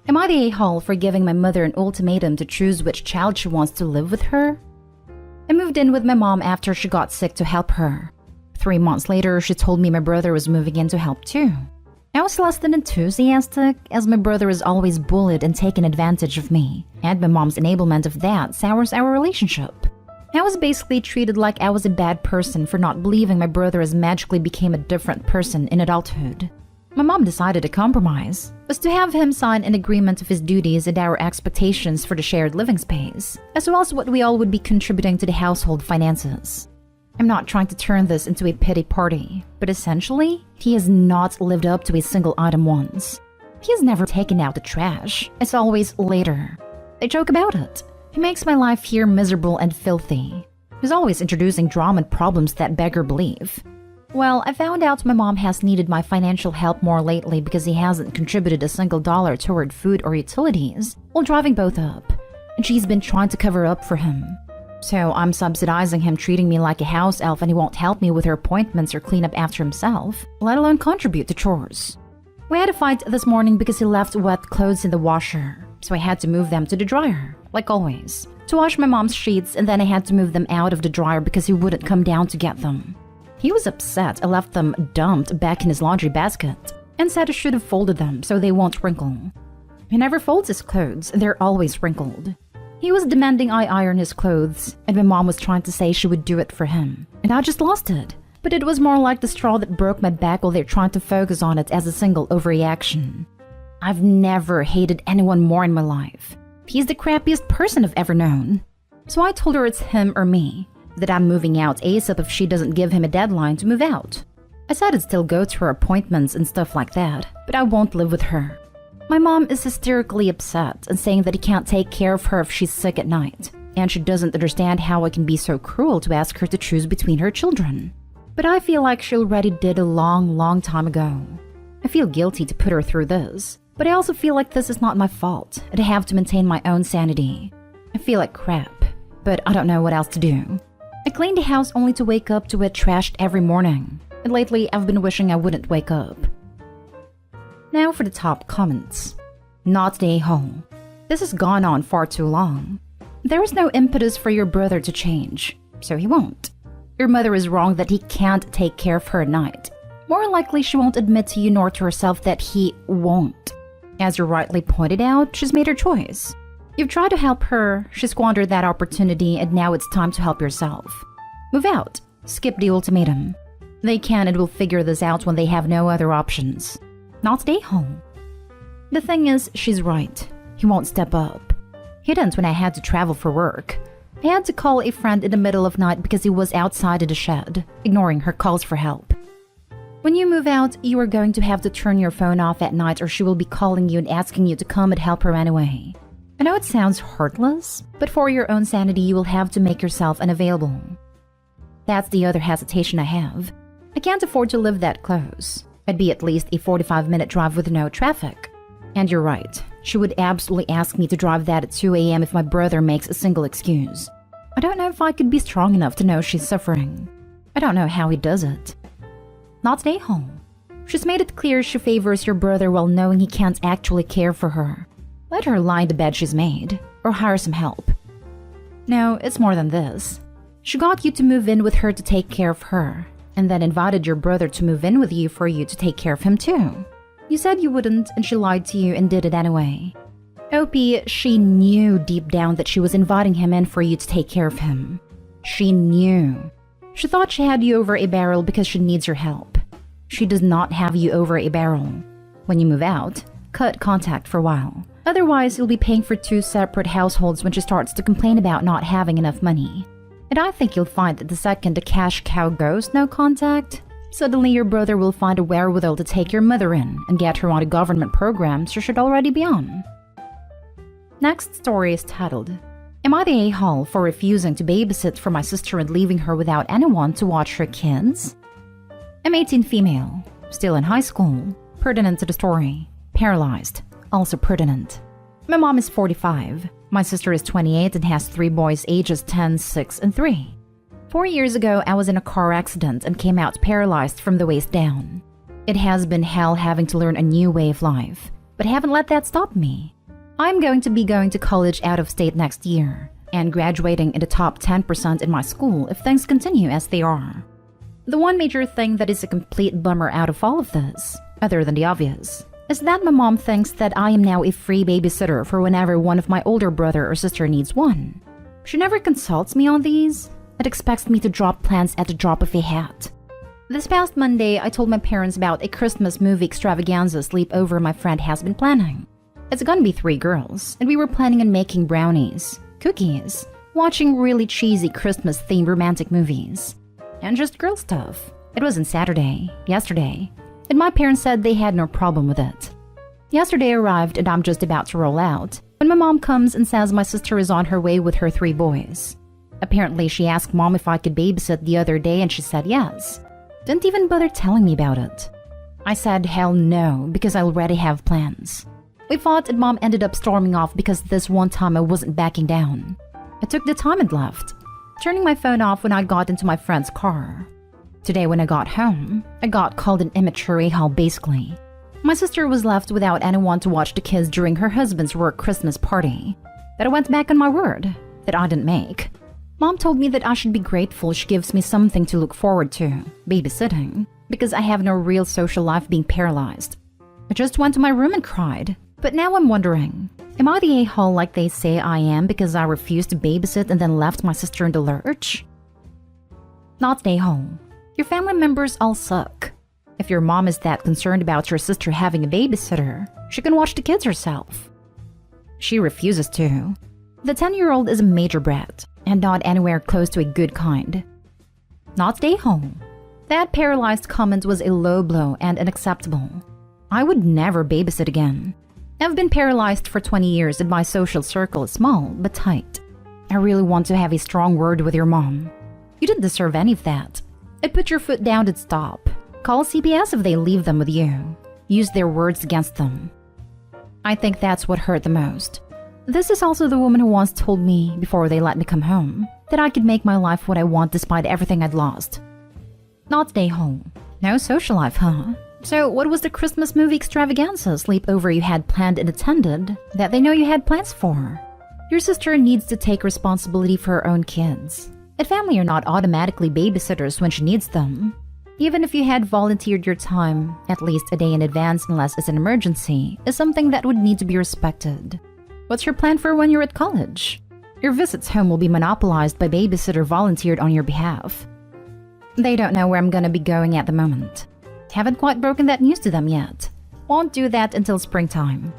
Am I the a-hole for giving my mother an ultimatum to choose which child she wants to live with her? I moved in with my mom after she got sick to help her. 3 months later, she told me my brother was moving in to help too. I was less than enthusiastic, as my brother is always bullied and taken advantage of me, and my mom's enablement of that sours our relationship. I was basically treated like I was a bad person for not believing my brother has magically became a different person in adulthood. My mom decided a compromise was to have him sign an agreement of his duties and our expectations for the shared living space, as well as what we all would be contributing to the household finances. I'm not trying to turn this into a pity party, but essentially, he has not lived up to a single item once. He has never taken out the trash. It's always later. I joke about it. He makes my life here miserable and filthy. He's always introducing drama and problems that beggar belief. Well, I found out my mom has needed my financial help more lately because he hasn't contributed a single dollar toward food or utilities while driving both up, and she's been trying to cover up for him. So I'm subsidizing him, treating me like a house elf, and he won't help me with her appointments or clean up after himself, let alone contribute to chores. We had a fight this morning because he left wet clothes in the washer, so I had to move them to the dryer, like always, to wash my mom's sheets, and then I had to move them out of the dryer because he wouldn't come down to get them. He was upset I left them dumped back in his laundry basket and said I should have folded them so they won't wrinkle. He never folds his clothes, and they're always wrinkled. He was demanding I iron his clothes, and my mom was trying to say she would do it for him, and I just lost it. But it was more like the straw that broke my back while they're trying to focus on it as a single overreaction. I've never hated anyone more in my life. He's the crappiest person I've ever known. So I told her it's him or me, that I'm moving out ASAP if she doesn't give him a deadline to move out. I said I'd still go to her appointments and stuff like that, but I won't live with her. My mom is hysterically upset and saying that he can't take care of her if she's sick at night, and she doesn't understand how I can be so cruel to ask her to choose between her children. But I feel like she already did a long time ago. I feel guilty to put her through this, but I also feel like this is not my fault, and I have to maintain my own sanity. I feel like crap, but I don't know what else to do. I clean the house only to wake up to it trashed every morning, and lately I've been wishing I wouldn't wake up. Now for the top comments. Not the a-hole. This has gone on far too long. There is no impetus for your brother to change, so he won't. Your mother is wrong that he can't take care of her at night. More likely she won't admit to you nor to herself that he won't. As you rightly pointed out, she's made her choice. You've tried to help her, she squandered that opportunity, and now it's time to help yourself. Move out. Skip the ultimatum. They can and will figure this out when they have no other options. Not stay home. The thing is, she's right. He won't step up. He didn't when I had to travel for work. I had to call a friend in the middle of night because he was outside of the shed, ignoring her calls for help. When you move out, you are going to have to turn your phone off at night or she will be calling you and asking you to come and help her anyway. I know it sounds heartless, but for your own sanity, you will have to make yourself unavailable. That's the other hesitation I have. I can't afford to live that close. I'd be at least a 45-minute drive with no traffic. And you're right. She would absolutely ask me to drive that at 2 a.m. if my brother makes a single excuse. I don't know if I could be strong enough to know she's suffering. I don't know how he does it. Not stay home. She's made it clear she favors your brother while knowing he can't actually care for her. Let her lie in the bed she's made, or hire some help. No, it's more than this. She got you to move in with her to take care of her, and then invited your brother to move in with you for you to take care of him too. You said you wouldn't, and she lied to you and did it anyway. Opie, she knew deep down that she was inviting him in for you to take care of him. She knew. She thought she had you over a barrel because she needs your help. She does not have you over a barrel. When you move out, cut contact for a while. Otherwise, you'll be paying for 2 separate households when she starts to complain about not having enough money. And I think you'll find that the second the cash cow goes no contact, suddenly your brother will find a wherewithal to take your mother in and get her on a government program she should already be on. Next story is titled, Am I the a-hole for refusing to babysit for my sister and leaving her without anyone to watch her kids? I'm 18 female, still in high school, pertinent to the story, paralyzed, also pertinent. My mom is 45. My sister is 28 and has 3 boys ages 10, 6, and 3. 4 years ago, I was in a car accident and came out paralyzed from the waist down. It has been hell having to learn a new way of life, but haven't let that stop me. I'm going to be going to college out of state next year and graduating in the top 10% in my school if things continue as they are. The one major thing that is a complete bummer out of all of this, other than the obvious, is that my mom thinks that I am now a free babysitter for whenever one of my older brother or sister needs one. She never consults me on these and expects me to drop plans at the drop of a hat. This past Monday, I told my parents about a Christmas movie extravaganza sleepover my friend has been planning. It's gonna be 3 girls, and we were planning on making brownies, cookies, watching really cheesy Christmas-themed romantic movies, and just girl stuff. It wasn't Saturday, yesterday, and my parents said they had no problem with it. Yesterday arrived and I'm just about to roll out when my mom comes and says my sister is on her way with her 3 boys. Apparently she asked mom if I could babysit the other day and she said yes. Didn't even bother telling me about it. I said hell no because I already have plans. We fought and mom ended up storming off because this one time I wasn't backing down. I took the time and left, turning my phone off when I got into my friend's car. Today when I got home, I got called an immature a-hole basically. My sister was left without anyone to watch the kids during her husband's work Christmas party. That I went back on my word that I didn't make. Mom told me that I should be grateful she gives me something to look forward to, babysitting, because I have no real social life being paralyzed. I just went to my room and cried. But now I'm wondering, am I the a-hole like they say I am because I refused to babysit and then left my sister in the lurch? Not the a-hole. Your family members all suck. If your mom is that concerned about your sister having a babysitter, she can watch the kids herself. She refuses to. The 10-year-old is a major brat, and not anywhere close to a good kind. Not the a-hole. That paralyzed comment was a low blow and unacceptable. I would never babysit again. I've been paralyzed for 20 years and my social circle is small but tight. I really want to have a strong word with your mom. You didn't deserve any of that. I'd put your foot down and stop. Call CPS if they leave them with you. Use their words against them. I think that's what hurt the most. This is also the woman who once told me, before they let me come home, that I could make my life what I want despite everything I'd lost. Not stay home. No social life, huh? So what was the Christmas movie extravaganza sleepover you had planned and attended that they know you had plans for? Your sister needs to take responsibility for her own kids. And family are not automatically babysitters when she needs them. Even if you had volunteered your time, at least a day in advance unless it's an emergency, is something that would need to be respected. What's your plan for when you're at college? Your visits home will be monopolized by babysitter volunteered on your behalf. They don't know where I'm gonna be going at the moment. Haven't quite broken that news to them yet. Won't do that until springtime.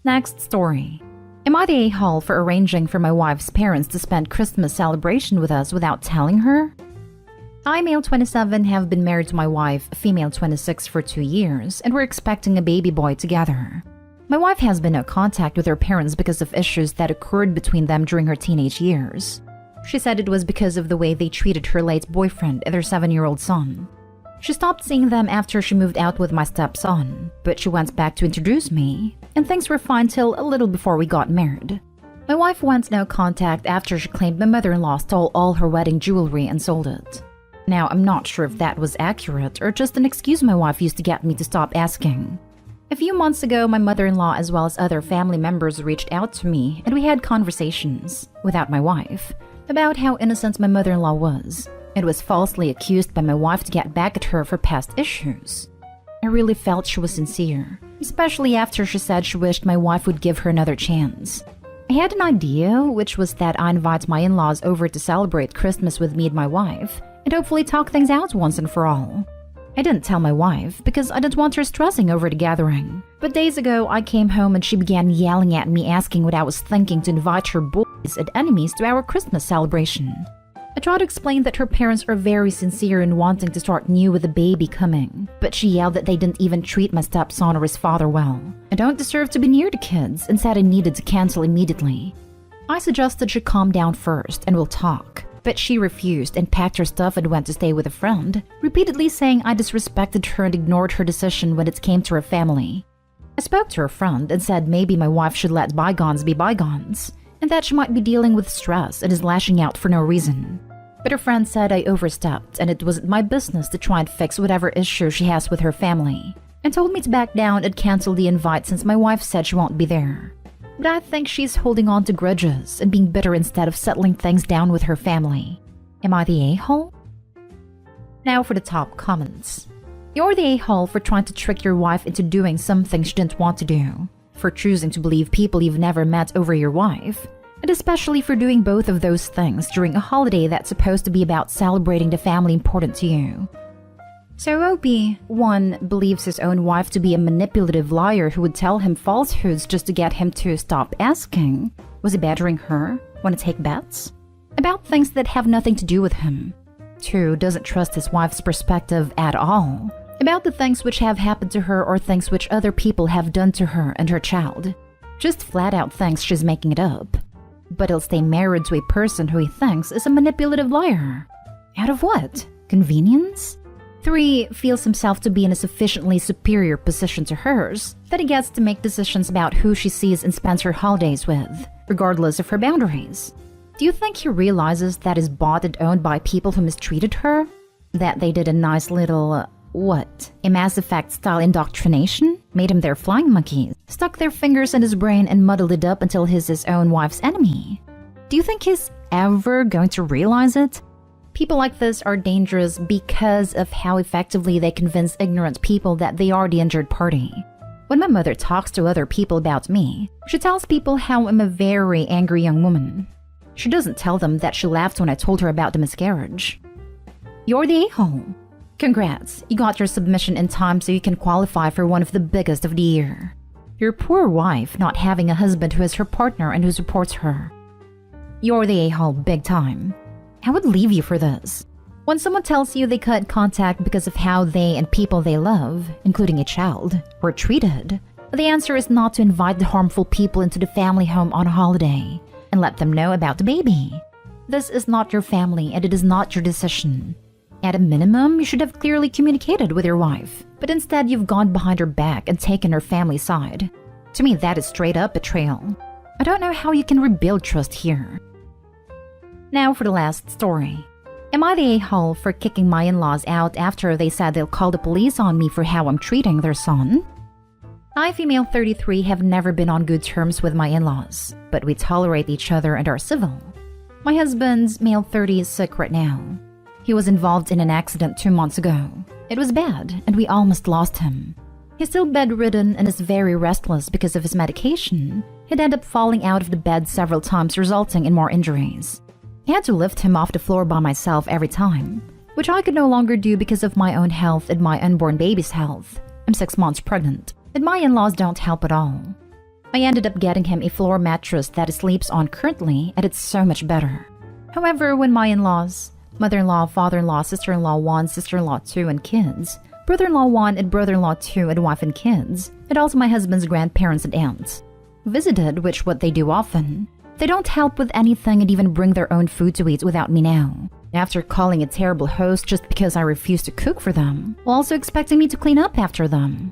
Next story. Am I the a-hole for arranging for my wife's parents to spend Christmas celebration with us without telling her? I, male 27, have been married to my wife, female 26, for 2 years, and we're expecting a baby boy together. My wife has been in contact with her parents because of issues that occurred between them during her teenage years. She said it was because of the way they treated her late boyfriend and their 7-year-old son. She stopped seeing them after she moved out with my stepson, but she went back to introduce me, and things were fine till a little before we got married. My wife went no contact after she claimed my mother-in-law stole all her wedding jewelry and sold it. Now, I'm not sure if that was accurate or just an excuse my wife used to get me to stop asking. A few months ago, my mother-in-law as well as other family members reached out to me and we had conversations, without my wife, about how innocent my mother-in-law was. It was falsely accused by my wife to get back at her for past issues. I really felt she was sincere, especially after she said she wished my wife would give her another chance. I had an idea, which was that I invite my in-laws over to celebrate Christmas with me and my wife, and hopefully talk things out once and for all. I didn't tell my wife because I didn't want her stressing over the gathering. But days ago, I came home and she began yelling at me asking what I was thinking to invite her boys and enemies to our Christmas celebration. I tried to explain that her parents are very sincere in wanting to start new with a baby coming, but she yelled that they didn't even treat my stepson or his father well. I don't deserve to be near the kids and said I needed to cancel immediately. I suggested she calm down first and we'll talk, but she refused and packed her stuff and went to stay with a friend, repeatedly saying I disrespected her and ignored her decision when it came to her family. I spoke to her friend and said maybe my wife should let bygones be bygones, and that she might be dealing with stress and is lashing out for no reason. But her friend said I overstepped and it wasn't my business to try and fix whatever issue she has with her family. and told me to back down and cancel the invite since my wife said she won't be there. But I think she's holding on to grudges and being bitter instead of settling things down with her family. Am I the a-hole? Now for the top comments. You're the a-hole for trying to trick your wife into doing something she didn't want to do, for choosing to believe people you've never met over your wife, and especially for doing both of those things during a holiday that's supposed to be about celebrating the family important to you. So OB1 believes his own wife to be a manipulative liar who would tell him falsehoods just to get him to stop asking. Was he badgering her? Want to take bets? About things that have nothing to do with him. 2 doesn't trust his wife's perspective at all. About the things which have happened to her or things which other people have done to her and her child. Just flat out thinks she's making it up. But he'll stay married to a person who he thinks is a manipulative liar. Out of what? Convenience? 3 feels himself to be in a sufficiently superior position to hers that he gets to make decisions about who she sees and spends her holidays with, regardless of her boundaries. Do you think he realizes that is bought and owned by people who mistreated her? That they did a nice little, a Mass Effect style indoctrination? Made him their flying monkeys, stuck their fingers in his brain and muddled it up until he's his own wife's enemy? Do you think he's ever going to realize it? People like this are dangerous because of how effectively they convince ignorant people that they are the injured party. When my mother talks to other people about me, she tells people how I'm a very angry young woman. She doesn't tell them that she laughed when I told her about the miscarriage. You're the a-hole. Congrats, you got your submission in time so you can qualify for one of the biggest of the year. Your poor wife not having a husband who is her partner and who supports her. You're the a-hole big time. I would leave you for this. When someone tells you they cut contact because of how they and people they love, including a child, were treated, the answer is not to invite the harmful people into the family home on a holiday and let them know about the baby. This is not your family and it is not your decision. At a minimum, you should have clearly communicated with your wife, but instead you've gone behind her back and taken her family side. To me, that is straight up betrayal. I don't know how you can rebuild trust here. Now for the last story. Am I the a-hole for kicking my in-laws out after they said they'll call the police on me for how I'm treating their son? I, female 33, have never been on good terms with my in-laws, but we tolerate each other and are civil. My husband's, male 30, is sick right now. He was involved in an accident 2 months ago. It was bad, and we almost lost him. He's still bedridden and is very restless because of his medication. He'd end up falling out of the bed several times, resulting in more injuries. I had to lift him off the floor by myself every time, which I could no longer do because of my own health and my unborn baby's health. I'm 6 months pregnant, and my in-laws don't help at all. I ended up getting him a floor mattress that he sleeps on currently, and it's so much better. However, when my in-laws, mother-in-law, father-in-law, sister-in-law 1, sister-in-law 2, and kids, brother-in-law 1 and brother-in-law 2 and wife and kids, and also my husband's grandparents and aunts, visited, which what they do often, they don't help with anything and even bring their own food to eat without me now. After calling a terrible host just because I refuse to cook for them, while also expecting me to clean up after them.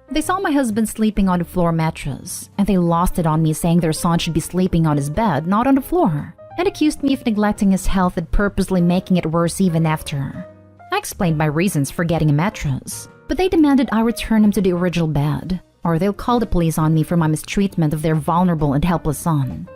They saw my husband sleeping on the floor mattress, and they lost it on me saying their son should be sleeping on his bed, not on the floor, and accused me of neglecting his health and purposely making it worse even after. I explained my reasons for getting a mattress, but they demanded I return him to the original bed, or they'll call the police on me for my mistreatment of their vulnerable and helpless son.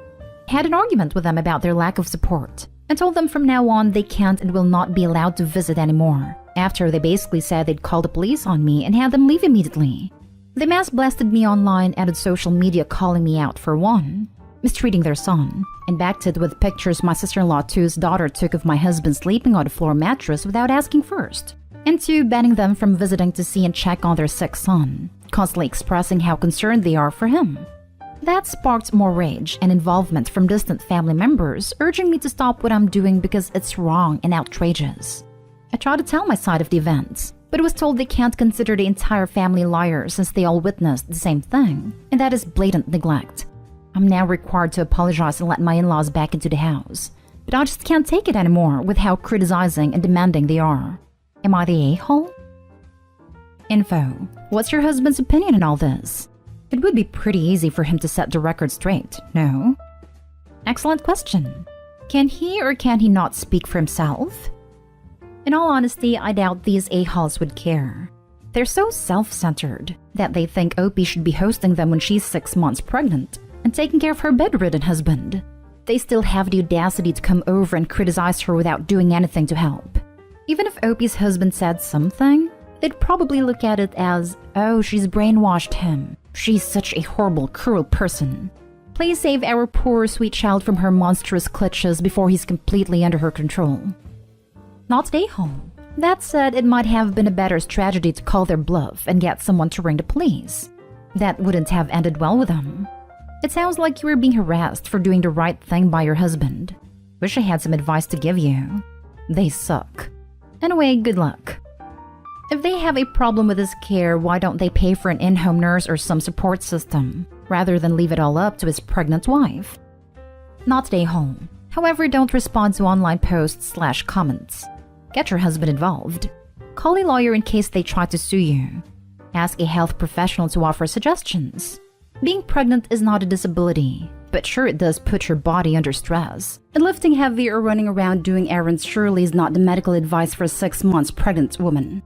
I had an argument with them about their lack of support, and told them from now on they can't and will not be allowed to visit anymore, after they basically said they'd call the police on me and had them leave immediately. They mass blasted me online and on social media calling me out for 1, mistreating their son, and backed it with pictures my sister-in-law 2's daughter took of my husband sleeping on the floor mattress without asking first, and 2, banning them from visiting to see and check on their sick son, constantly expressing how concerned they are for him. That sparked more rage and involvement from distant family members, urging me to stop what I'm doing because it's wrong and outrageous. I tried to tell my side of the events, but was told they can't consider the entire family liars since they all witnessed the same thing, and that is blatant neglect. I'm now required to apologize and let my in-laws back into the house, but I just can't take it anymore with how criticizing and demanding they are. Am I the a-hole? Info. What's your husband's opinion on all this? It would be pretty easy for him to set the record straight, no? Excellent question. Can he or can he not speak for himself? In all honesty, I doubt these a-holes would care. They're so self-centered that they think Opie should be hosting them when she's 6 months pregnant and taking care of her bedridden husband. They still have the audacity to come over and criticize her without doing anything to help. Even if Opie's husband said something, they'd probably look at it as, oh, she's brainwashed him. She's such a horrible, cruel person. Please save our poor, sweet child from her monstrous clutches before he's completely under her control. Not stay home. That said, it might have been a better strategy to call their bluff and get someone to ring the police. That wouldn't have ended well with them. It sounds like you were being harassed for doing the right thing by your husband. Wish I had some advice to give you. They suck. Anyway, good luck. If they have a problem with his care, why don't they pay for an in-home nurse or some support system, rather than leave it all up to his pregnant wife? Not stay home. However, don't respond to online posts/comments. Get your husband involved. Call a lawyer in case they try to sue you. Ask a health professional to offer suggestions. Being pregnant is not a disability, but sure it does put your body under stress. And lifting heavy or running around doing errands surely is not the medical advice for a 6 months pregnant woman.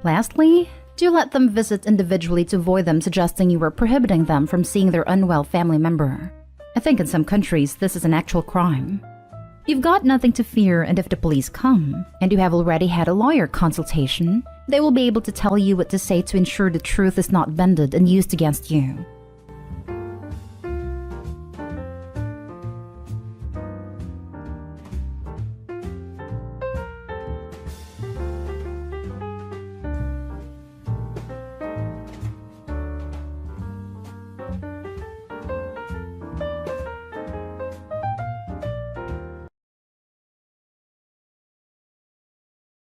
Lastly, do let them visit individually to avoid them suggesting you were prohibiting them from seeing their unwell family member. I think in some countries this is an actual crime. You've got nothing to fear, and if the police come, and you have already had a lawyer consultation, they will be able to tell you what to say to ensure the truth is not bended and used against you.